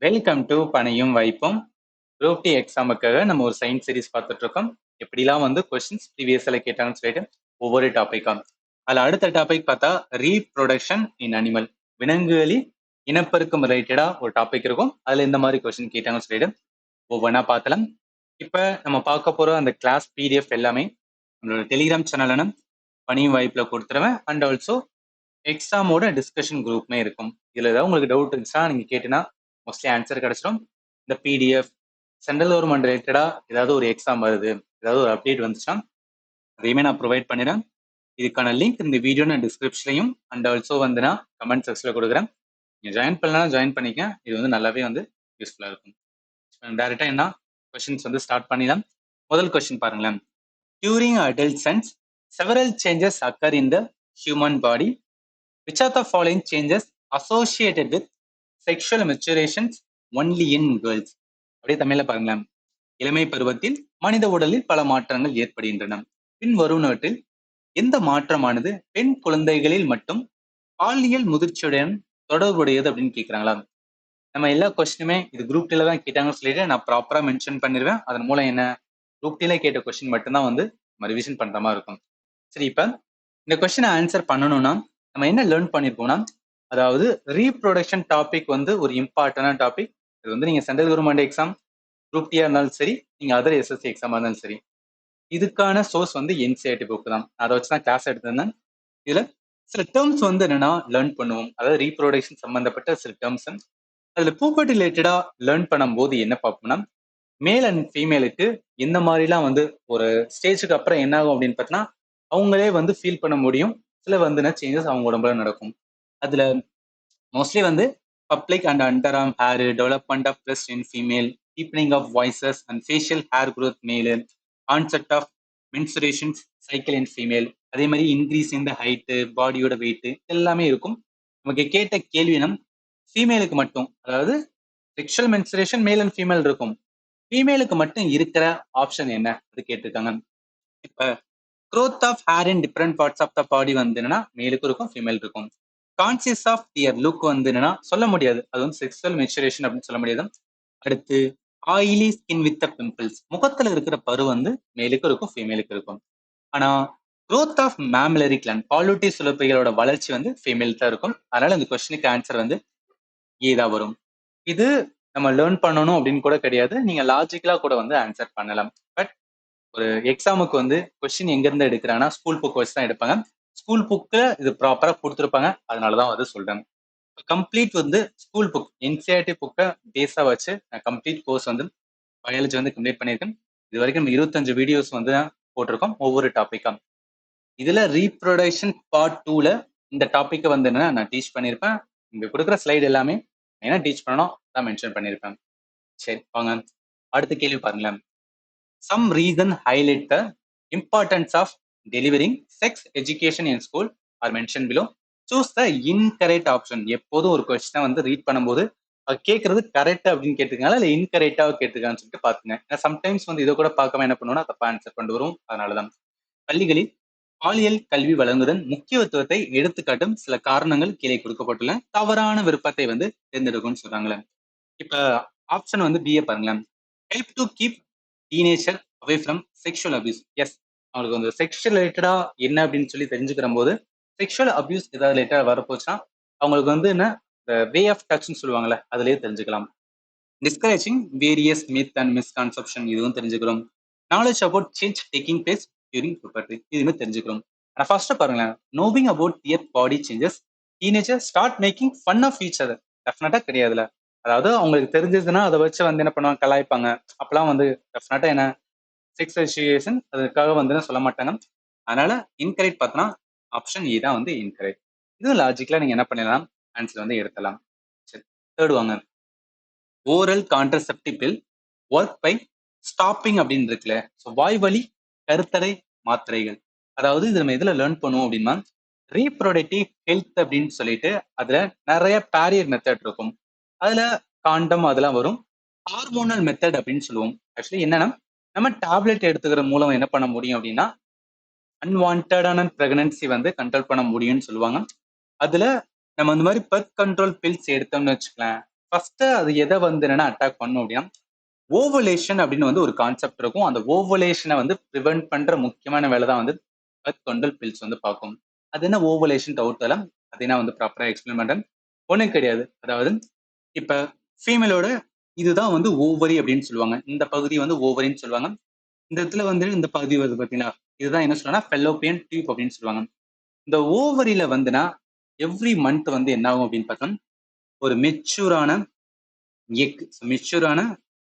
Welcome to பணியும் வைப்பும். Group D எக்ஸாமுக்காக நம்ம ஒரு சயின்ஸ் சீரிஸ் பார்த்துட்டு இருக்கோம். எப்படிலாம் வந்து கொஸ்டின்ஸ் ப்ரீவியஸ்ல கேட்டாங்கன்னு சொல்லிட்டு ஒவ்வொரு டாபிக்கா. அதுல அடுத்த டாபிக் பார்த்தா ரீப்ரொடக்ஷன் இன் அனிமல், விலங்குகளின் இனப்பெருக்கம் ரிலேட்டடா ஒரு டாபிக் இருக்கும். அதுல இந்த மாதிரி கொஸ்டின் கேட்டாங்கன்னு சொல்லிட்டு ஒவ்வொன்றா பார்த்தலாம். இப்ப நம்ம பார்க்க போற அந்த கிளாஸ் பிடிஎஃப் எல்லாமே நம்மளோட டெலிகிராம் சேனல்ல பணியும் வாய்ப்புல கொடுத்துருவேன். அண்ட் ஆல்சோ எக்ஸாமோட டிஸ்கஷன் குரூப்மே இருக்கும். இதுல ஏதாவது உங்களுக்கு டவுட் இருந்துச்சுன்னா நீங்க கேட்டுனா மோஸ்ட்லி ஆன்சர் கிடைச்சிடும். இந்த பிடிஎஃப் சென்ட்ரல் கவர்மெண்ட் ரிலேட்டடா ஏதாவது ஒரு எக்ஸாம் வருது, ஏதாவது ஒரு அப்டேட் வந்துச்சுன்னா அதையுமே நான் ப்ரொவைட் பண்ணிடுறேன். இதுக்கான லிங்க் இந்த வீடியோ நான் டிஸ்கிரிப்ஷன்லையும் அண்ட் ஆல்சோ வந்து நான் கமெண்ட் செக்ஷன்ல கொடுக்குறேன். நீங்க ஜாயின் பண்ணலாம், ஜாயின் பண்ணிக்க. இது வந்து நல்லாவே வந்து யூஸ்ஃபுல்லா இருக்கும். டைரக்டா என்ன கொஸ்டின்ஸ் வந்து ஸ்டார்ட் பண்ணிடலாம். முதல் கொஸ்டின் பாருங்களேன். During adolescence several changes occur in the human body. Which of the following changes associated with sexual maturations only in girls? அப்படியே தமிழ்ல பாருங்களேன். இளமை பருவத்தில் மனித உடலில் பல மாற்றங்கள் ஏற்படுகின்றன. பின் வருவனவற்றில் எந்த மாற்றமானது பெண் குழந்தைகளில் மட்டும் பாலியல் முதிர்ச்சியுடன் தொடர்புடையது அப்படின்னு கேட்கிறாங்களா? நம்ம எல்லா கொஸ்டினுமே இது குரூப் டீல தான் கேட்டாங்கன்னு சொல்லிட்டு நான் ப்ராப்பரா மென்ஷன் பண்ணிடுவேன். அதன் மூலம் என்ன, குரூப் டீல கேட்ட கொஸ்டின் மட்டும்தான் வந்து நம்ம ரிவிஷன் பண்ற மாதிரி இருக்கும். சரி, இப்ப இந்த கொஸ்டினை ஆன்சர் பண்ணணும்னா நம்ம என்ன லேர்ன் பண்ணிருப்போம்னா, அதாவது ரீப்ரொடக்ஷன் டாபிக் வந்து ஒரு இம்பார்ட்டன்டான டாபிக். இது வந்து நீங்க சென்ட்ரல் கவர்மெண்ட் எக்ஸாம் குரூப் டியா இருந்தாலும் சரி, நீங்க அதர் எஸ்எஸ்சி எக்ஸாமா இருந்தாலும் சரி, இதுக்கான சோர்ஸ் வந்து என்சிஆர்டி புக் தான். அதை வச்சு தான் கிளாஸ் எடுத்திருந்தேன். இதுல சில டேர்ம்ஸ் வந்து என்னன்னா லேர்ன் பண்ணுவோம். அதாவது ரீப்ரொடக்ஷன் சம்பந்தப்பட்ட சில டேர்ம்ஸ். அதுல பூபர்ட்டி ரிலேட்டடா லேர்ன் பண்ணும்போது என்ன பார்ப்போம்னா, மேல் அண்ட் ஃபீமேலுக்கு எந்த மாதிரிலாம் வந்து ஒரு ஸ்டேஜுக்கு அப்புறம் என்ன ஆகும் அப்படின்னு பார்த்தீங்கன்னா, அவங்களே வந்து ஃபீல் பண்ண முடியும். சில வந்து சேஞ்சஸ் அவங்க உடம்புல நடக்கும். அதுல மோஸ்ட்லி வந்து public and under arm hair, development of breast in female, deepening of voices and facial hair growth மேலு, concept of menstruations cycle in female, அதே மாதிரி இன்க்ரீஸ் இந்த ஹைட்டு, பாடியோட வெயிட் எல்லாமே இருக்கும். நமக்கு கேட்ட கேள்வி ஃபீமேலுக்கு மட்டும், அதாவது sexual mensuration male and female இருக்கும். ஃபீமேலுக்கு மட்டும் இருக்கிற ஆப்ஷன் என்ன அது கேட்டிருக்காங்க. இப்ப growth of hair in different parts of the body வந்து என்னன்னா மேலுக்கும் இருக்கும், ஃபீமேல் இருக்கும். கான்சியஸ் ஆஃப் தியர் லுக் வந்து என்னன்னா சொல்ல முடியாது, அது வந்து செக்ஸுவல் மெச்சுரேஷன் அப்படின்னு சொல்ல முடியாது. அடுத்து ஆயிலி ஸ்கின் வித் பிம்பிள்ஸ், முகத்துல இருக்கிற பரு வந்து மேலுக்கும் இருக்கும், ஃபீமேலுக்கு இருக்கும். ஆனா growth ஆஃப் மேமிலரி கிளாண்ட், பாலூட்டி சுரப்பிகளோட வளர்ச்சி வந்து ஃபீமேல் தான் இருக்கும். அதனால இந்த கொஸ்டினுக்கு ஆன்சர் வந்து ஏதா வரும். இது நம்ம லேர்ன் பண்ணணும் அப்படின்னு கூட கிடையாது, நீங்க லாஜிக்கலா கூட வந்து ஆன்சர் பண்ணலாம். பட் ஒரு எக்ஸாமுக்கு வந்து கொஸ்டின் எங்க இருந்து எடுக்கிறாங்கன்னா ஸ்கூல் புக் வச்சு தான் எடுப்பாங்க. ஸ்கூல் புக்ல இது ப்ராப்பரா கொடுத்துருப்பாங்க, அதனாலதான் வந்து சொல்றேன். கம்ப்ளீட் வந்து ஸ்கூல் புக் என்சிஆர்டி புக்கை பேஸா வச்சு நான் கம்ப்ளீட் கோர்ஸ் வந்து பயாலஜி வந்து கம்ப்ளீட் பண்ணியிருக்கேன். இது வரைக்கும் 25 வீடியோஸ் வந்து போட்டிருக்கோம் ஒவ்வொரு டாபிக்கா. இதுல ரீப்ரொடக்ஷன் பார்ட் 2ல இந்த டாபிக்கை வந்து என்ன நான் டீச் பண்ணியிருப்பேன். இங்க கொடுக்குற ஸ்லைடு எல்லாமே என்ன டீச் பண்ணணும் தான் மென்ஷன் பண்ணியிருப்பேன். சரி வாங்க அடுத்த கேள்வி பாருங்களேன். Some reason highlight the importance of delivering sex education in school are mentioned below. Choose the incorrect option. எப்போதும் ஒரு கொஸ்டினை வந்து ரீட் பண்ணும்போது அது கேட்கறது கரெக்டா அப்படின்னு கேட்டிருக்காங்களா இல்லை இன்கரெக்டா கேட்டிருக்காங்கன்னு சொல்லிட்டு பாத்துங்க. சம்டைம்ஸ் வந்து இதை கூட பார்க்காம என்ன பண்ணுவோம்னா தப்பா ஆன்சர் கொண்டு வரும். அதனாலதான் பள்ளிகளில் பாலியல் கல்வி வழங்குவதன் முக்கியத்துவத்தை எடுத்துக்காட்டும் சில காரணங்கள் கீழே கொடுக்கப்பட்டுள்ள தவறான விருப்பத்தை வந்து தேர்ந்தெடுக்கும்னு சொல்றாங்களே. இப்ப ஆப்ஷன் வந்து பிஏ பாருங்களேன். Help to keep teenager away from sexual abuse. Yes, அவங்களுக்கு வந்து செக்ஷுவல் ரிலேட்டடா என்ன அப்படின்னு சொல்லி தெரிஞ்சுக்கிற போது செக்ஷுவல் அபியூஸ் ஏதாவது ரிலேட்டடா வரப்போச்சுன்னா அவங்களுக்கு வந்து என்ன வே ஆஃப் டச்னு சொல்லுவாங்கல்ல, அதுலயே தெரிஞ்சுக்கலாம். Discouraging various myth and misconception, இதுவும் தெரிஞ்சுக்கிறோம். Knowledge about change taking place during puberty, இதுவுமே தெரிஞ்சுக்கிறோம். ஆனா ஃபர்ஸ்ட் பாருங்களேன், knowing about their body changes teenager start making fun of each other. டெஃபினட்டா கிடையாதுல. அதாவது அவங்களுக்கு தெரிஞ்சதுன்னா அதை வச்சு வந்து என்ன பண்ணுவாங்க, கலாய்ப்பாங்க. அப்பெல்லாம் வந்து டெஃபினட்டா என்ன செக்ஸ் எஜுகேஷன் அதுக்காக வந்து சொல்ல மாட்டாங்க. அதனால இன்கரெக்ட் பார்த்தோன்னா ஆப்ஷன் ஏ தான் வந்து இன்கரெக்ட். இது லாஜிக்கலா நீங்க என்ன பண்ணலாம், ஆன்சர் வந்து எடுக்கலாம். சரி, தேர்ட் வாங்க. Oral contraceptive pill work by stopping அப்படின்னு இருக்குல்ல, ஸோ வாய்வழி கருத்தடை மாத்திரைகள். அதாவது இது நம்ம எதுல லேர்ன் பண்ணுவோம் அப்படின்னா ரீப்ரொடக்டிவ் ஹெல்த் அப்படின்னு சொல்லிட்டு அதுல நிறைய பேரியர் மெத்தட் இருக்கும். அதுல காண்டம் அதெல்லாம் வரும். ஹார்மோனல் மெத்தட் அப்படின்னு சொல்லுவோம். ஆக்சுவலி என்னன்னா நம்ம டேப்லெட் எடுத்துக்கிற மூலம் என்ன பண்ண முடியும் அப்படின்னா அன்வான்டான பிரெக்னன்சி வந்து கண்ட்ரோல் பண்ண முடியும்னு சொல்லுவாங்க. அதுல நம்ம இந்த மாதிரி பர்த் கண்ட்ரோல் பில்ஸ் எடுத்தோம்னு வச்சுக்கலாம், ஃபர்ஸ்ட் அது எதை வந்து என்னன்னா அட்டாக் பண்ணும் அப்படின்னா ஓவலேஷன் அப்படின்னு வந்து ஒரு கான்செப்ட் இருக்கும். அந்த ஓவலேஷனை வந்து ப்ரிவென்ட் பண்ற முக்கியமான வேலை தான் வந்து பர்த் கண்ட்ரோல் பில்ஸ் வந்து பார்க்கும். அது என்ன ஓவலேஷன் டவுட் எல்லாம் அதை நான் வந்து ப்ராப்பரா எக்ஸ்பிளைன் பண்றேன். ஒண்ணும் கிடையாது. அதாவது இப்ப ஃபீமேலோட இதுதான் வந்து ஓவரி அப்படின்னு சொல்லுவாங்க. இந்த பகுதி வந்து ஓவரின்னு சொல்லுவாங்க. இந்த இடத்துல வந்து இந்த பகுதி வருது பாத்தீங்களா, இதுதான் என்ன சொல்லுவாங்கன்னா ஃபெல்லோப்பியன் டியூப் அப்படின்னு சொல்லுவாங்க. இந்த ஓவரியில வந்துனா எவ்ரி மந்த் வந்து என்ன ஆகும் அப்படின்னு பார்த்தோம், ஒரு மெச்சூரான மெச்சூரான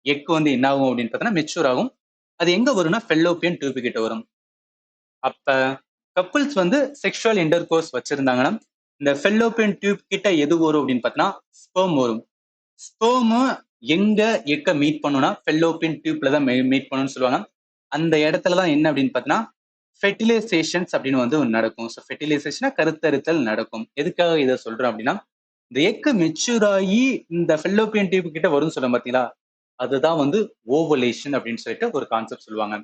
எக் வந்து என்ன ஆகும் அப்படின்னு பார்த்தோம்னா மெச்சூர் ஆகும். அது எங்க வரும்னா ஃபெல்லோப்பியன் டியூப் கிட்ட வரும். அப்ப கப்புள்ஸ் வந்து செக்ஷுவல் இன்டர் கோர்ஸ் வச்சிருந்தாங்கன்னா இந்த ஃபெல்லோப்பியன் டியூப் கிட்ட எது வரும் அப்படின்னு பார்த்தோம்னா ஸ்பெர்ம் வரும். ஸ்பெர்ம் எங்க எக்க மீட் பண்ணும்னா ஃபெல்லோப்பியன் டியூப்ல தான் மீட் பண்ணும்னு சொல்லுவாங்க. அந்த இடத்துல தான் என்ன அப்படின்னு பார்த்தோம்னா ஃபெர்டிலைசேஷன்ஸ் அப்படின்னு வந்து ஒன்று நடக்கும். ஸோ ஃபெர்டிலைசேஷனா கருத்தரித்தல் நடக்கும். எதுக்காக இதை சொல்றோம் அப்படின்னா இந்த எக்கு மெச்சூர் ஆகி இந்த ஃபெல்லோப்பியன் டியூப் கிட்ட வரும்னு சொல்ல பார்த்தீங்களா, அதுதான் வந்து ஓவலேஷன் அப்படின்னு சொல்லிட்டு ஒரு கான்செப்ட் சொல்லுவாங்க.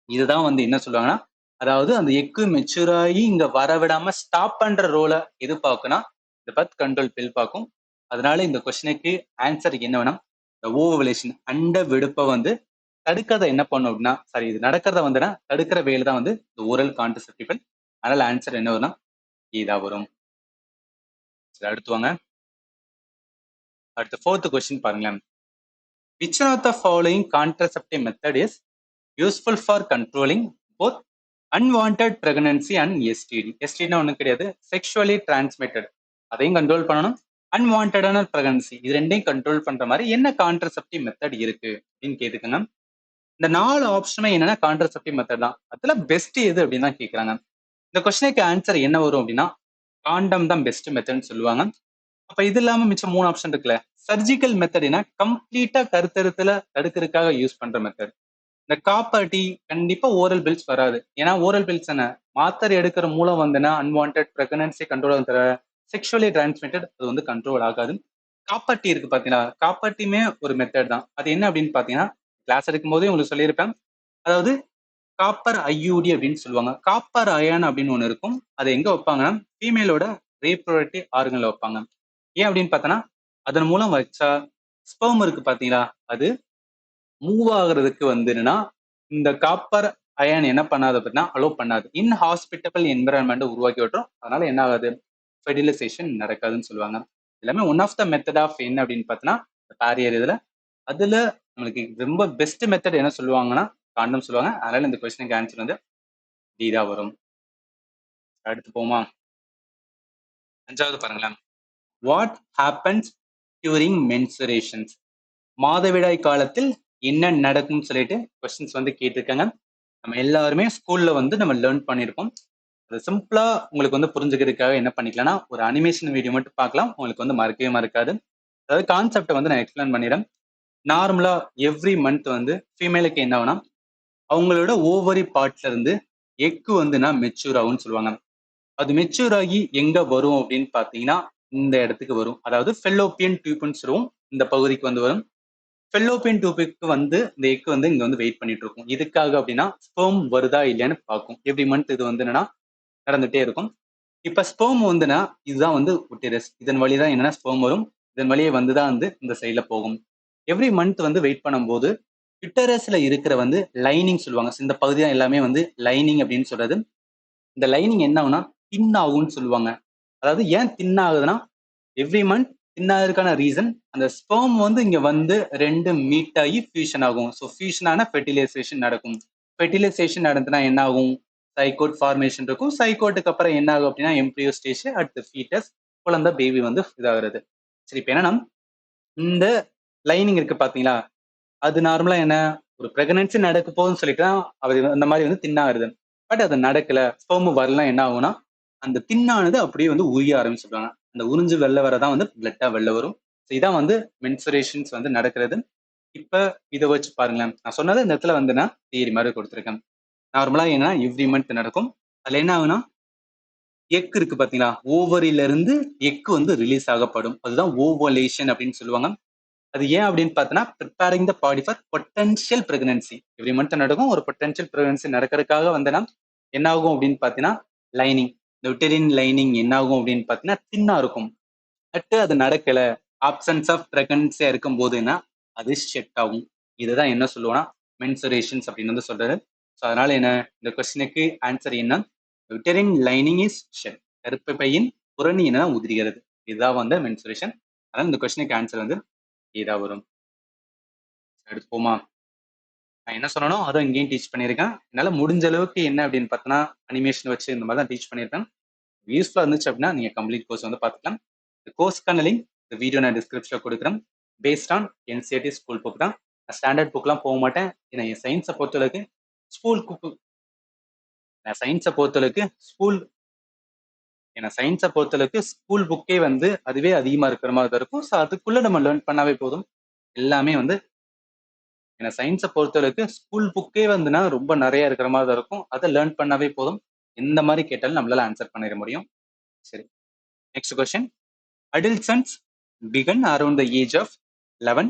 இதுதான் வந்து என்ன சொல்லுவாங்கன்னா அதாவது அந்த எக்கு மெச்சூர் ஆகி இங்க வரவிடாம ஸ்டாப் பண்ற ரோலை எது பார்க்குன்னா இந்த பர்த் கண்ட்ரோல் பில் பார்க்கும். அதனால இந்த கொஸ்டினுக்கு ஆன்சர் என்ன வேணும், இந்த ஓவலேஷன் அண்ட வெடுப்பை வந்து தடுக்கிறத என்ன பண்ணும் அப்படின்னா சாரி இது நடக்கிறத வந்துன்னா தடுக்கிற வேலை தான் வந்து இந்த ஓரல் கான்ட்ரசெப்டிவ். அதனால ஆன்சர் என்ன வரும்னா இதா வரும். சரி அடுத்து வாங்க. அடுத்த ஃபோர்த் கொஸ்டின் பாருங்களேன். Which of the following contraceptive method is useful for controlling both unwanted pregnancy and STD. எஸ்டிடினா ஒன்றும் கிடையாது, செக்ஷுவலி டிரான்ஸ்மிட்டட். அதையும் கண்ட்ரோல் பண்ணணும். அன்வான்டான பிரெக்னன்சி இது ரெண்டையும் கண்ட்ரோல் பண்ற மாதிரி என்ன கான்ட்ரசெப்டிவ் மெத்தட் இருக்கு அப்படின்னு கேட்டுக்கோங்க. இந்த 4 ஆப்ஷனும் என்னன்னா கான்ட்ரசெப்டிவ் மெத்தட் தான். அதுல பெஸ்ட் எது அப்படின்னு தான் கேட்கறாங்க. இந்த கொஸ்டினுக்கு ஆன்சர் என்ன வரும் அப்படின்னா காண்டம் தான் பெஸ்ட் மெத்தட்னு சொல்லுவாங்க. அப்ப இது இல்லாம மிச்சம் 3 ஆப்ஷன் இருக்குல்ல, சர்ஜிக்கல் மெத்தட்னா கம்ப்ளீட்டா கருத்தரித்துல தடுக்கிறதுக்காக யூஸ் பண்ற மெத்தட். இந்த காப்பர் டீ கண்டிப்பா ஓரல் பில்ஸ் வராது. ஏன்னா ஓரல் பில்ஸ் என்ன மாத்திரை எடுக்கிற மூலம் வந்துன்னா அன்வான்ட் பிரெக்னன்சி கண்ட்ரோல் தர செக்ஷுவலி டிரான்ஸ்மிட்டட் அது வந்து கண்ட்ரோல் ஆகாது. காப்பர் டீ இருக்கு பாத்தீங்களா, காப்பர் டீமே ஒரு மெத்தட் தான். அது என்ன அப்படின்னு பாத்தீங்கன்னா கிளாஸ் எடுக்கும் போதே உங்களுக்கு சொல்லியிருப்பேன். அதாவது காப்பர் ஐயூடி அப்படின்னு சொல்லுவாங்க. காப்பர் அயன் அப்படின்னு ஒண்ணு இருக்கும். அது எங்க வைப்பாங்கன்னா ஃபீமேலோட ரீப்ரொடக்டிவ் ஆர்கன்ல வைப்பாங்க. ஏன் அப்படின்னு பார்த்தோன்னா அதன் மூலம் வச்சா ஸ்பெர்ம் இருக்கு பாத்தீங்களா, அது மூவ் ஆகுறதுக்கு வந்துன்னா இந்த காப்பர் அயன் என்ன பண்ணாது அப்படின்னா அலோவ் பண்ணாது. இன்ஹாஸ்பிட்டபிள் என்விரான்மெண்ட் உருவாக்கி விட்டுரும். அதனால என்ன ஆகாது, ஃபெர்டிலைசேஷன் நடக்காதுன்னு சொல்லுவாங்க. எல்லாமே one of the method of என்ன அப்படின்னு பார்த்தோன்னா பேரியர் இதுல அதுல நம்மளுக்கு ரொம்ப பெஸ்ட் மெத்தட் என்ன சொல்லுவாங்கன்னா காண்டம் சொல்லுவாங்க. அதனால இந்த கொஸ்டினுக்கு ஆன்சர் வந்து டி தான் வரும். அடுத்து போமா, 5வது பாருங்களேன். What happens during menstruations? மாதவிடாய் காலத்தில் என்ன நடக்கும்னு சொல்லிட்டு கொஸ்டின்ஸ் வந்து கேட்டிருக்காங்க. நம்ம எல்லாருமே ஸ்கூல்ல வந்து நம்ம லேர்ன் பண்ணியிருப்போம். அது சிம்பிளா உங்களுக்கு வந்து புரிஞ்சுக்கிறதுக்காக என்ன பண்ணிக்கலாம்னா ஒரு அனிமேஷன் வீடியோ மட்டும் பார்க்கலாம். உங்களுக்கு வந்து மறக்கவே மறக்காது. அதாவது கான்செப்டை வந்து நான் எக்ஸ்பிளைன் பண்ணிடுறேன். நார்மலா எவ்ரி மந்த் வந்து ஃபீமேலுக்கு என்ன ஆகும்னா அவங்களோட ஓவரி பார்ட்ல இருந்து எக்கு வந்துன்னா மெச்சூர் ஆகும்னு சொல்லுவாங்க. அது மெச்சூர் ஆகி எங்க வரும் அப்படின்னு பாத்தீங்கன்னா இந்த இடத்துக்கு வரும். அதாவது ஃபெல்லோப்பியன் டியூப்னு சொல்லுவோம். இந்த பகுதிக்கு வந்து வரும். ஃபெல்லோப்பியன் டியூபுக்கு வந்து இந்த எக் வந்து இங்க வந்து வெயிட் பண்ணிட்டு இருக்கும். இதுக்காக அப்படின்னா ஸ்பெர்ம் வருதா இல்லையான்னு பார்க்கும். எவ்ரி மந்த் இது வந்து என்னன்னா நடந்துட்டே இருக்கும். இப்ப ஸ்பெர்ம் வந்துன்னா இதுதான் வந்து உட்டிரஸ். இதன் வழிதான் என்னன்னா ஸ்பெர்ம் வரும். இதன் வழியே வந்துதான் வந்து இந்த சைட்ல போகும். எவ்ரி மந்த் வந்து வெயிட் பண்ணும்போது யுட்டரஸ்ல இருக்கிற வந்து லைனிங் சொல்லுவாங்க. இந்த பகுதி தான் எல்லாமே வந்து லைனிங் அப்படின்னு சொல்றது. இந்த லைனிங் என்ன ஆகும்னா தின் ஆகும்னு சொல்லுவாங்க. அதாவது ஏன் தின் ஆகுதுன்னா எவ்ரி மந்த் தின் ஆகுறதுக்கான ரீசன் அந்த ஸ்பெர்ம் வந்து இங்க வந்து 2 மீட் ஆகி ஃபியூஷன் ஆகும். ஸோ ஃபியூஷன் ஆனா ஃபெர்டிலைசேஷன் நடக்கும். ஃபெர்டிலைசேஷன் நடந்துனா என்ன ஆகும், சைகோட் ஃபார்மேஷன் இருக்கும். சைகோட்டுக்கு அப்புறம் என்ன ஆகும் அப்படின்னா எம்ப்ரியோ ஸ்டேஜ், அடுத்து ஃபீட்டஸ், குழந்தை பேபி வந்து இதாகிறது. சரி இப்போ என்னன்னா இந்த லைனிங் இருக்கு பாத்தீங்களா, அது நார்மலா என்ன ஒரு பிரெக்னன்சி நடக்க போகுதுன்னு சொல்லிட்டு தான் அவர் அந்த மாதிரி வந்து தின்னாருது. பட் அது நடக்கல, ஸ்பெர்ம் வரல, என்ன ஆகும்னா அந்த தின்னானது அப்படியே வந்து உரிய ஆரம்பிச்சிருக்காங்க. அந்த உறிஞ்சு வெளில வரதான் வந்து பிளட்டா வெளில வரும். இதான் வந்து மென்சுரேஷன்ஸ் வந்து நடக்கிறது. இப்ப இதை வச்சு பாருங்களேன். நான் சொன்னது இந்த இடத்துல வந்து நான் தியரி மாதிரி கொடுத்துருக்கேன். நார்மலா என்ன எவ்ரி மந்த் நடக்கும். அதுல என்ன ஆகுனா எக் இருக்கு பாத்தீங்களா, ஓவரியில இருந்து எக் வந்து ரிலீஸ் ஆகப்படும். அதுதான் ஓவலேஷன் அப்படின்னு சொல்லுவாங்க. அது ஏன் அப்படின்னு பார்த்தோன்னா preparing the body for potential pregnancy. Every month நடக்கும். ஒரு பொட்டன்ஷியல் பிரெக்னன்சி நடக்கிறதுக்காக வந்தனா என்ன ஆகும் அப்படின்னு பார்த்தீங்கன்னா லைனிங், இந்த உட்டரின் லைனிங் என்ன ஆகும் அப்படின்னு பார்த்தீங்கன்னா தின்னா இருக்கும். பட் அது நடக்கல. ஆப்சன்ஸ் ஆஃப் பிரெக்னன்சியா இருக்கும் போதுன்னா அது ஷெட் ஆகும். இதுதான் என்ன சொல்லுவோம்னா மென்சுரேஷன்ஸ் அப்படின்னு வந்து சொல்றாரு. ஸோ அதனால என்ன இந்த கொஸ்டினுக்கு ஆன்சர் என்ன, யுட்டரின் லைனிங் இஸ் ஷெட், கருப்பை பையின் புறணி என்ன உதிரிகிறது. இதுதான் வந்து மென்சுரேஷன். அதனால இந்த கொஸ்டினுக்கு ஆன்சர் வந்து இதான் வரும். அடுத்து போமா, நான் என்ன சொன்னனோ அதை இங்கேயும் டீச் பண்ணியிருக்கேன். என்னால் முடிஞ்ச அளவுக்கு என்ன அப்படின்னு பார்த்தோன்னா அனிமேஷன் வச்சு இந்த மாதிரி தான் டீச் பண்ணியிருக்கேன். யூஸ்ஃபுல்லாக இருந்துச்சு அப்படின்னா நீங்கள் கம்ப்ளீட் கோர்ஸ் வந்து பார்த்துக்கலாம். இந்த கோர்ஸ்க்கான லிங்க் இந்த வீடியோ நான் டிஸ்கிரிப்ஷனில் கொடுக்குறேன். Based on NCERT school book தான். நான் ஸ்டாண்டர்ட் புக்லாம் போக மாட்டேன். ஏன்னா என் சயின்ஸை பொறுத்தளவுக்கு ஸ்கூல் புக்கு நான் சயின்ஸை பொறுத்தளவுக்கு ஸ்கூல் புக்கே வந்து அதுவே அதிகமாக இருக்கிற மாதிரி தான் இருக்கும். ஸோ அதுக்குள்ளே நம்ம லேர்ன் பண்ணாவே போதும். எல்லாமே வந்து ஏன்னா சயின்ஸை பொறுத்தளவுக்கு ஸ்கூல் புக்கே வந்துன்னா ரொம்ப நிறைய இருக்கிற மாதிரி தான் இருக்கும். அதை லேர்ன் பண்ணாவே போதும். எந்த மாதிரி கேட்டாலும் நம்மளால ஆன்சர் பண்ணிட முடியும். சரி, next question. Adolescents begun around the age of 11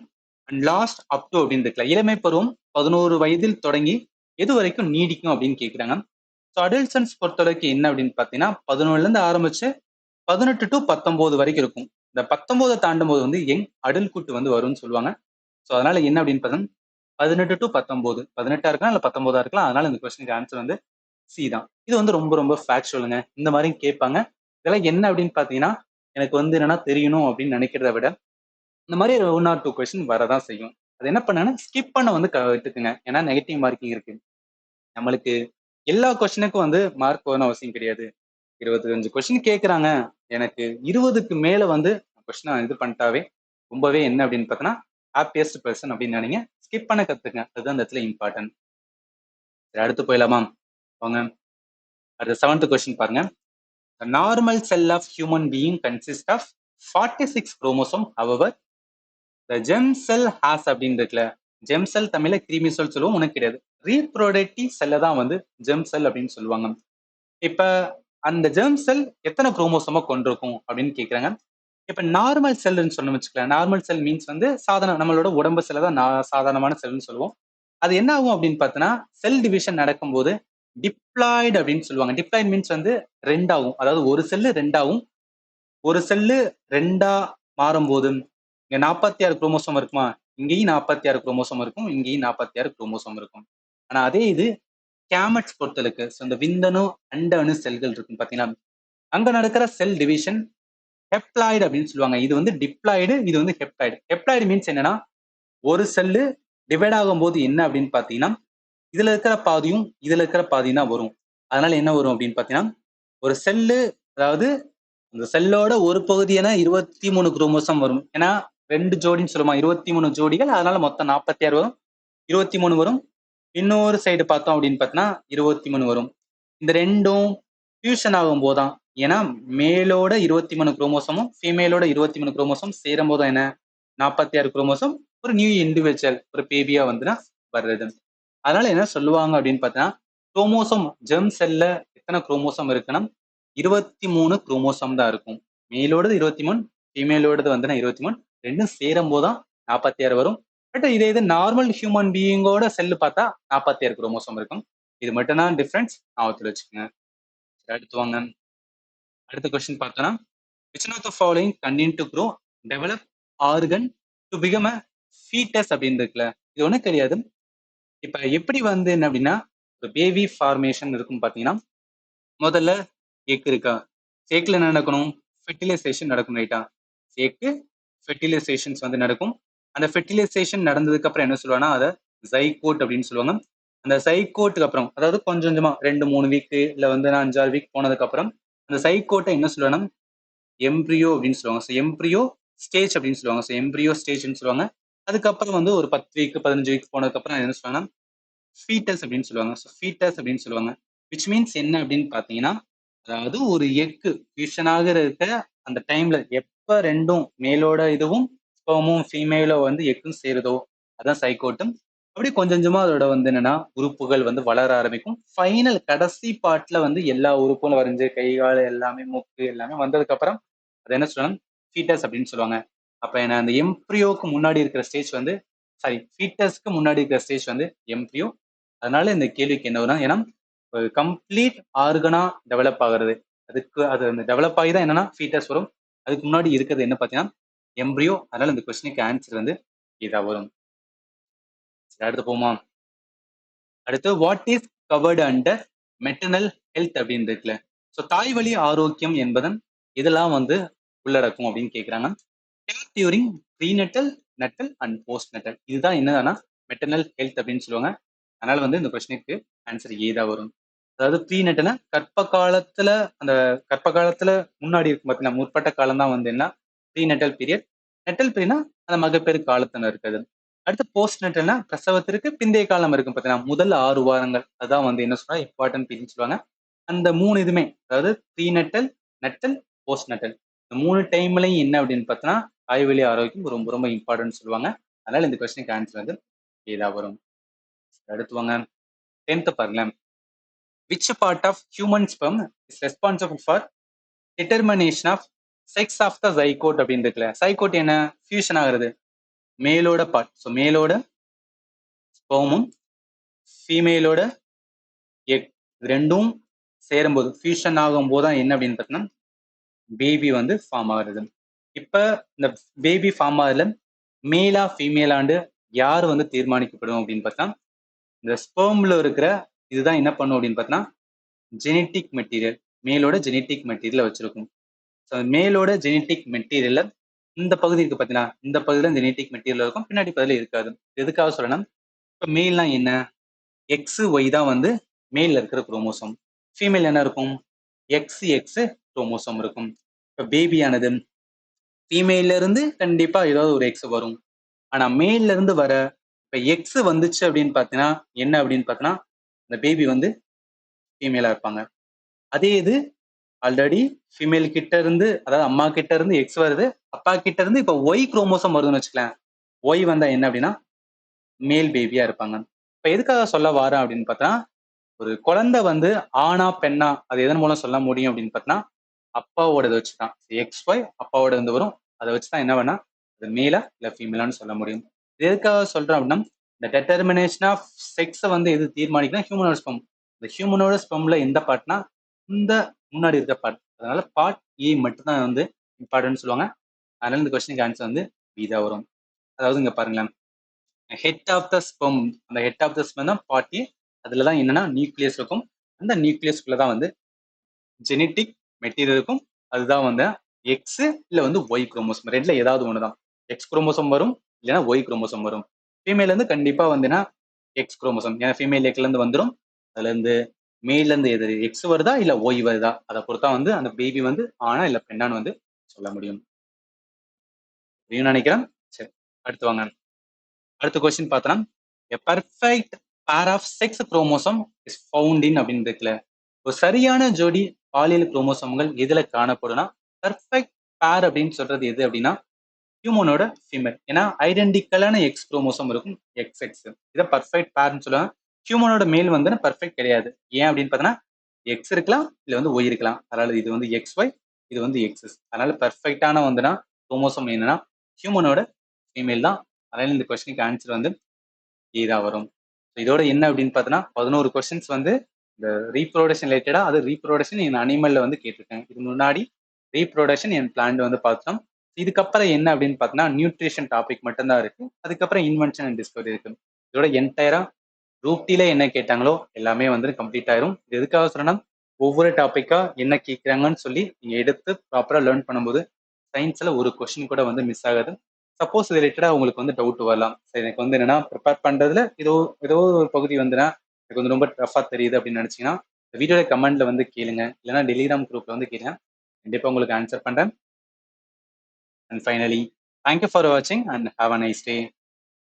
and last up to அப்படின்னு இருக்குல்ல, இளமை பருவம் 11 வயதில் தொடங்கி எது வரைக்கும் நீடிக்கும் அப்படின்னு கேட்குறாங்க. ஸோ அடல்சன்ஸ் பொறுத்தளவுக்கு என்ன அப்படின்னு பார்த்தீங்கன்னா 11ல இருந்து ஆரம்பிச்சு 18 டு 19 வரைக்கும் இருக்கும். இந்த 19 தாண்டும் போது வந்து யங் அடல்ட்ஹுட் வந்து வரும்னு சொல்லுவாங்க. ஸோ அதனால என்ன அப்படின்னு பார்த்தீங்கன்னா 18 டு 19, 18 இருக்கலாம் இல்லை 19 இருக்கலாம். அதனால இந்த கொஸ்டினுக்கு ஆன்சர் வந்து சி தான். இது வந்து ரொம்ப ரொம்ப ஃபேக்சுவலுங்க. இந்த மாதிரி கேட்பாங்க. இதெல்லாம் என்ன அப்படின்னு பார்த்தீங்கன்னா எனக்கு வந்து என்னன்னா தெரியணும் அப்படின்னு நினைக்கிறத விட இந்த மாதிரி 1 or 2 கொஸ்டின் வரதான் செய்யும். அது என்ன பண்ணனா ஸ்கிப் பண்ண வந்து விட்டுக்குங்க. ஏன்னா நெகட்டிவ் மார்க்கிங் இருக்கு. நம்மளுக்கு எல்லா கொஸ்டினுக்கும் வந்து மார்க் வரணும் அவசியம் கிடையாது. 25 கொஸ்டின் கேட்குறாங்க, எனக்கு 20க்கு மேல வந்து கொஸ்டினை இது பண்ணிட்டாவே ரொம்பவே என்ன அப்படின்னு பார்த்தோன்னா ஹாப்பியஸ்ட் பர்சன் அப்படின்னு நினைங்க. ஸ்கிப் பண்ண கத்துங்க. அதுதான் இந்த இடத்துல இம்பார்ட்டன்ட். அடுத்து போயிடலாமா? வாங்க, அடுத்த 7th கொஸ்டின் பாருங்க. The normal cell of human being consists of 46 chromosome. However, the germ cell has அப்படின்னு இருக்குல்ல, ஜெம் செல் தமிழ்ல கிருமி செல் சொல்லுவோம், உனக்கு கிடையாது. ரீப்ரோடக்டிவ் செல்லை தான் வந்து ஜெம் செல் அப்படின்னு சொல்லுவாங்க. இப்ப அந்த ஜெர்ம் செல் எத்தனை குரோமோசோமா கொண்டிருக்கும் அப்படின்னு கேட்குறாங்க. இப்ப நார்மல் செல்னு சொன்ன வச்சுக்கலாம். நார்மல் செல் மீன்ஸ் வந்து சாதாரண நம்மளோட உடம்பு செல்லை தான் சாதாரணமான செல்னு சொல்லுவோம். அது என்ன ஆகும் அப்படின்னு பார்த்தோன்னா செல் டிவிஷன் நடக்கும்போது டிப்ளாய்டு அப்படின்னு சொல்லுவாங்க. டிப்ளாய்டு மீன்ஸ் வந்து ரெண்டாகும். அதாவது ஒரு செல்லு ரெண்டாகும். ஒரு செல்லு ரெண்டா மாறும்போது இங்க 46 குரோமோசோம் இருக்குமா, இங்கேயும் 46 குரோமோசோம் இருக்கும், இங்கேயும் 46 குரோமோசோம் இருக்கும். ஆனா அதே இது கேமெட்ஸ் பொறுத்தளவுக்கு இந்த விந்தணு அண்டணு செல்கள் இருக்கும் பாத்தீங்கன்னா, அங்க நடக்கிற செல் டிவிஷன் ஹெப்ளாய்டு அப்படின்னு சொல்லுவாங்க. இது வந்து டிப்ளாய்டு, இது வந்து ஹெப்ளாய்டு. ஹெப்ளாய்டு மீன்ஸ் என்னன்னா ஒரு செல்லு டிவைட் ஆகும் போது என்ன அப்படின்னு பாத்தீங்கன்னா இதுல இருக்கிற பாதியும் இதுல இருக்கிற பாதியும் தான் வரும். அதனால என்ன வரும் அப்படின்னு பாத்தீங்கன்னா ஒரு செல்லு, அதாவது அந்த செல்லோட ஒரு பகுதியான 23 குரோமோசோம் வரும். ஏன்னா 2 ஜோடின்னு சொல்லுமா, 23 ஜோடிகள். அதனால மொத்தம் 46 வரும். 23 வரும். இன்னொரு சைடு பார்த்தோம் அப்படின்னு பார்த்தோன்னா 23 வரும். இந்த ரெண்டும் ஃபியூஷன் ஆகும் போதுதான், ஏன்னா மேலோட 23 குரோமோசோமும் ஃபீமேலோட 23 குரோமோசோம் சேரும் போது என்ன 46 குரோமோசோம் ஒரு நியூ இண்டிவிஜுவல் ஒரு பேபியா வந்துன்னா வர்றது. அதனால என்ன சொல்லுவாங்க அப்படின்னு பார்த்தீங்கன்னா குரோமோசோம் ஜெர்ம் செல்ல எத்தனை குரோமோசோம் இருக்குன்னா 23 குரோமோசோம் தான் இருக்கும். மேலோடது 23, ஃபீமேலோடது வந்து 23. ரெண்டும் சேரும் போதுதான் 46 வரும். பட் இதே இது நார்மல் ஹியூமன் பீயிங்கோட செல்லு பார்த்தா 46 குரோமோசோம் இருக்கும். இது மட்டும் தான் டிஃபரன்ஸ், ஞாபகத்தில் வச்சுக்கோங்க. அடுத்து வாங்க, அடுத்த கொஸ்டின் பார்த்தோன்னா which of the following continue to grow develop organ to become a fetus அப்படின்னு இருக்குல்ல, இது ஒன்றும் கிடையாது. இப்ப எப்படி வந்து என்ன அப்படின்னா ஒரு பேபி ஃபார்மேஷன் இருக்கும் பாத்தீங்கன்னா முதல்ல எக் இருக்கா, எக்ல என்ன நடக்கணும், ஃபெர்டிலைசேஷன் நடக்கும் ரைட்டா. எக்கு ஃபெர்டிலைசேஷன்ஸ் வந்து நடக்கும். அந்த ஃபெர்டிலைசேஷன் நடந்ததுக்கு அப்புறம் என்ன சொல்லுவாங்கன்னா அதை ஜைகோட் அப்படின்னு சொல்லுவாங்க. அந்த சைகோட்டுக்கு அப்புறம் அதாவது கொஞ்சம் கொஞ்சமா 2-3 வீக் இல்ல வந்து 5-6 வீக் போனதுக்கு அப்புறம் அந்த சைகோட்டை என்ன சொல்லுவாங்கன்னா எம்ப்ரியோ அப்படின்னு சொல்லுவாங்க. ஸோ எம்ப்ரியோ ஸ்டேஜ் அப்படின்னு சொல்லுவாங்க. ஸோ எம்ப்ரியோ ஸ்டேஜ்னு சொல்லுவாங்க. அதுக்கப்புறம் வந்து ஒரு 10 வீக் 15 வீக் போனதுக்கு அப்புறம் என்ன சொல்லுவாங்கன்னா ஃபீட்டஸ் அப்படின்னு சொல்லுவாங்க. ஸோ ஃபீட்டஸ் அப்படின்னு சொல்லுவாங்க. விச் மீன்ஸ் என்ன அப்படின்னு பார்த்தீங்கன்னா அதாவது ஒரு எக்கு ஃபியூஷனாக இருக்க அந்த டைம்ல எப்ப ரெண்டும் மேலோட இதுவும் ஸ்பெர்மும் ஃபீமேலோ வந்து எக்கும் சேருதோ அதான் சைகோட்டும். அப்படி கொஞ்சம் கொஞ்சமா அதோட வந்து என்னன்னா உறுப்புகள் வந்து வளர ஆரம்பிக்கும். ஃபைனல் கடைசி பார்ட்ல வந்து எல்லா உறுப்புகளும் வரைஞ்சு கை கால் எல்லாமே மூக்கு எல்லாமே வந்ததுக்கு அப்புறம் அது என்ன சொல்லணும் ஃபீட்டஸ் அப்படின்னு சொல்லுவாங்க. அப்ப என்ன அந்த எம்ப்ரியோக்கு முன்னாடி இருக்கிற ஸ்டேஜ் வந்து ஃபீட்டஸ்க்கு முன்னாடி இருக்கிற ஸ்டேஜ் வந்து எம்ப்ரியோ. அதனால இந்த கேள்விக்கு என்ன வரும், ஏன்னா ஒரு கம்ப்ளீட் ஆர்கனா டெவலப் ஆகுறது, அதுக்கு அது அந்த டெவலப் ஆகி தான் என்னன்னா ஃபீட்டஸ் வரும். அதுக்கு முன்னாடி இருக்கிறது என்ன பார்த்தீங்கன்னா எம்ப்ரியோ. அதனால இந்த கொஸ்டினுக்கு ஆன்சர் வந்து இதா வரும். அடுத்து போமா. அடுத்து what is covered under maternal health அப்படின்னு இருக்குல்ல. ஸோ தாய் வழி ஆரோக்கியம் என்பதன் இதெல்லாம் வந்து உள்ளடக்கும் அப்படின்னு கேட்குறாங்க. டியூரிங் ப்ரீநெட்டல், நெட்டல் அண்ட் போஸ்ட் நெட்டல், இதுதான் என்னன்னா மெட்டர்னல் ஹெல்த் அப்படின்னு சொல்லுவாங்க. அதனால வந்து இந்த கொஸ்டினுக்கு ஆன்சர் ஏதா வரும். அதாவது ப்ரீநெட்டல்னா கர்ப்ப காலத்துல, அந்த கர்ப்ப காலத்துல முன்னாடி இருக்கும் பார்த்தீங்கன்னா முற்பட்ட காலம் தான் வந்து என்ன ப்ரீநெட்டல் பீரியட். நெட்டல் பீரியட்னா அந்த மகப்பேறு காலத்துல இருக்குது. அடுத்து போஸ்ட் நெட்டல்னா பிரசவத்திற்கு பிந்தைய காலம் இருக்கும் பார்த்தீங்கன்னா முதல் 6 வாரங்கள், அதான் வந்து என்ன சொல்றா இம்பார்ட்டன்ட் பீரியட் சொல்லுவாங்க. அந்த 3 இதுமே, அதாவது ப்ரீநெட்டல், நெட்டல், போஸ்ட் நெட்டல், இந்த 3 டைம்லையும் என்ன அப்படின்னு பார்த்தோன்னா தாய்வழி ஆரோக்கியம் ரொம்ப ரொம்ப இம்பார்ட்டன்ட் சொல்லுவாங்க. அதனால இந்த கொஸ்டினுக்கு ஆன்சர் வந்து ஏதா வரும். அடுத்து வாங்க 10th பாருங்களேன். Which part of human sperm is responsible for determination of sex of the zygote அப்படின்னு இருக்குல்ல. சைகோட் என்ன ஃபியூஷன் ஆகுறது, மேலோட பார்ட். ஸோ மேலோட ஸ்பெர்மும் ஃபீமேலோட எக் ரெண்டும் சேரும்போது ஃபியூஷன் ஆகும் போது தான் என்ன அப்படின்னு பார்த்தீங்கன்னா பேபி வந்து ஃபார்ம் ஆகுறது. இப்ப இந்த பேபி ஃபார்ம் ஆகுதுல மேலா ஃபீமேலாண்டு யார் வந்து தீர்மானிக்கப்படும் அப்படின்னு பார்த்தா இந்த ஸ்பெர்ம்ல இருக்கிற இதுதான் என்ன பண்ணும் அப்படின்னு பார்த்தா ஜெனட்டிக் மெட்டீரியல், மேலோட ஜெனட்டிக் மெட்டீரியல் வச்சிருக்கும். ஸோ மேலோட ஜெனட்டிக் மெட்டீரியல்ல இந்த பகுதி இருக்கு பார்த்தீங்கன்னா, இந்த பகுதியில ஜெனட்டிக் மெட்டீரியல் இருக்கும், பின்னாடி பகுதியில் இருக்காது. எதுக்காக சொல்லணும், இப்போ மேல்னா என்ன, எக்ஸ் ஒய் தான் வந்து மேல்ல இருக்கிற குரோமோசோம். ஃபீமேல் என்ன இருக்கும், எக்ஸ் எக்ஸ் குரோமோசோம் இருக்கும். இப்போ பேபியானது ஃபீமேல்ல இருந்து கண்டிப்பா ஏதாவது ஒரு எக்ஸ் வரும். ஆனா மேல்ல இருந்து வர இப்ப எக்ஸ் வந்துச்சு அப்படின்னு பாத்தீங்கன்னா என்ன அப்படின்னு பாத்தீங்கன்னா இந்த பேபி வந்து ஃபீமேலா இருப்பாங்க. அதே இது ஆல்ரெடி ஃபீமேல் கிட்ட இருந்து, அதாவது அம்மா கிட்ட இருந்து எக்ஸ் வருது, அப்பா கிட்ட இருந்து இப்ப ஒய் குரோமோசோம் வருதுன்னு வச்சுக்கலாம். ஒய் வந்தா என்ன அப்படின்னா மேல் பேபியா இருப்பாங்க. இப்ப எதுக்காக சொல்ல வரேன் அப்படின்னு பார்த்தா, ஒரு குழந்தை வந்து ஆணா பெண்ணா அது எதன் மூலம் சொல்ல முடியும் அப்படின்னு பார்த்தா அப்பாவோட வச்சுதான். எக்ஸ் ஒய் அப்பாவோட இருந்து வரும், அதை வச்சுதான் என்ன வேணா அது மேலா இல்ல ஃபீமேலான்னு சொல்ல முடியும். இது எதுக்காக சொல்றேன் அப்படின்னா இந்த டெட்டர்மினேஷன் ஆஃப் செக்ஸ் வந்து எது தீர்மானிக்கணும், ஹியூமனோட ஸ்பெர்ம். இந்த ஹியூமனோட ஸ்பெர்ம்ல எந்த பார்ட்னா இந்த முன்னாடி இருக்க பார்ட். அதனால பார்ட் ஏ மட்டும் தான் வந்து இம்பார்ட்டன்ட் சொல்லுவாங்க. அதனால இந்த கொஸ்டினுக்கு ஆன்சர் வந்து பி தான் வரும். அதாவது இங்க பாருங்களேன், ஹெட் ஆஃப் த ஸ்பெர்ம், அந்த ஹெட் ஆஃப் த ஸ்பெர்ம் தான் பார்ட் ஏ. அதுல தான் என்னன்னா நியூக்ளியஸ் இருக்கும். அந்த நியூக்ளியஸ்குள்ள தான் வந்து ஜெனட்டிக் மெட்டீரியல் இருக்கும். அதுதான் வந்து எக்ஸ் இல்ல வந்து ஒய் குரோமோசோம், ரெண்டுல ஏதாவது ஒண்ணுதான். எக்ஸ் குரோமோசோம் வரும், இல்லைன்னா ஒய் குரோமோசோம் வரும். ஃபீமேல இருந்து கண்டிப்பா வந்துன்னா எக்ஸ் குரோமோசோம், ஏன்னா ஃபீமேல் எக்ல இருந்து வந்துடும். அதுல இருந்து மேல இருந்து எது எக்ஸ் வருதா இல்ல ஒய் வருதா அதை பொறுத்தா வந்து அந்த பேபி வந்து ஆனா இல்ல பெண்ணான்னு வந்து சொல்ல முடியும். நினைக்கிறேன். சரி, அடுத்து வாங்க. அடுத்த கொஸ்டின் பார்த்தோம்னா a perfect pair of sex chromosome is found in அப்படின்னு இருக்குல்ல. ஒரு சரியான ஜோடி பாலியல் குரோமோசோம்கள் எதுல காணப்படும்னா பெர்ஃபெக்ட் பேர் அப்படின்னு சொல்றது எது அப்படின்னா ஹியூமனோட ஃபீமேல். ஏன்னா ஐடென்டிக்கலான எக்ஸ் குரோமோசோம் இருக்கும், எக்ஸ் எக்ஸ், இதை பர்ஃபெக்ட் பேர்னு சொல்லுவாங்க. ஹியூமனோட மேல் வந்து பர்ஃபெக்ட் கிடையாது. ஏன் அப்படின்னு பார்த்தோன்னா எக்ஸ் இருக்கலாம் இல்ல வந்து ஒய் இருக்கலாம். அதனால இது வந்து எக்ஸ் ஒய், இது வந்து எக்ஸஸ். அதனால பர்ஃபெக்டான வந்துன்னா குரோமோசோம் என்னன்னா ஹியூமனோட ஃபீமேல் தான். அதனால இந்த கொஸ்டினுக்கு ஆன்சர் வந்து இதா வரும். இதோட என்ன அப்படின்னு பார்த்தோன்னா 11 கொஸ்டின்ஸ் வந்து இந்த ரீப்ரொடக்ஷன் ரிலேட்டடா, அது ரீப்ரொடக்ஷன் என் அனிமல்ல வந்து கேட்டிருக்கேன். இது முன்னாடி ரீப்ரொடக்ஷன் என் பிளான்ட் வந்து பார்த்தோம். இதுக்கப்புறம் என்ன அப்படின்னு பார்த்தோன்னா நியூட்ரிஷன் டாபிக் மட்டும்தான் இருக்கு. அதுக்கப்புறம் இன்வென்ஷன் அண்ட் டிஸ்கவரி இருக்கு. இதோட என்டையரா குரூப் டில என்ன கேட்டாங்களோ எல்லாமே வந்து கம்ப்ளீட் ஆயிரும். இது எதுக்காக சொன்னா ஒவ்வொரு டாபிக்கா என்ன கேட்குறாங்கன்னு சொல்லி நீங்க எடுத்து ப்ராப்பரா லேர்ன் பண்ணும்போது சயின்ஸ்ல ஒரு கொஸ்டின் கூட வந்து மிஸ் ஆகாது. சப்போஸ் ரிலேட்டடா உங்களுக்கு வந்து டவுட் வரலாம், சரி எனக்கு வந்து என்னன்னா ப்ரிப்பேர் பண்றதுல ஏதோ ஏதோ ஒரு பகுதி வந்துன்னா எனக்கு வந்து ரொம்ப டஃபா தெரியுது அப்படின்னு நினைச்சீங்கன்னா இந்த வீடியோட கமெண்ட்ல வந்து கேளுங்க, இல்லைன்னா டெலிகிராம் குரூப்ல வந்து கேளுங்க, கண்டிப்பா உங்களுக்கு ஆன்சர் பண்றேன். அண்ட் ஃபைனலி தேங்க்யூ ஃபார் வாட்சிங் and have a nice day.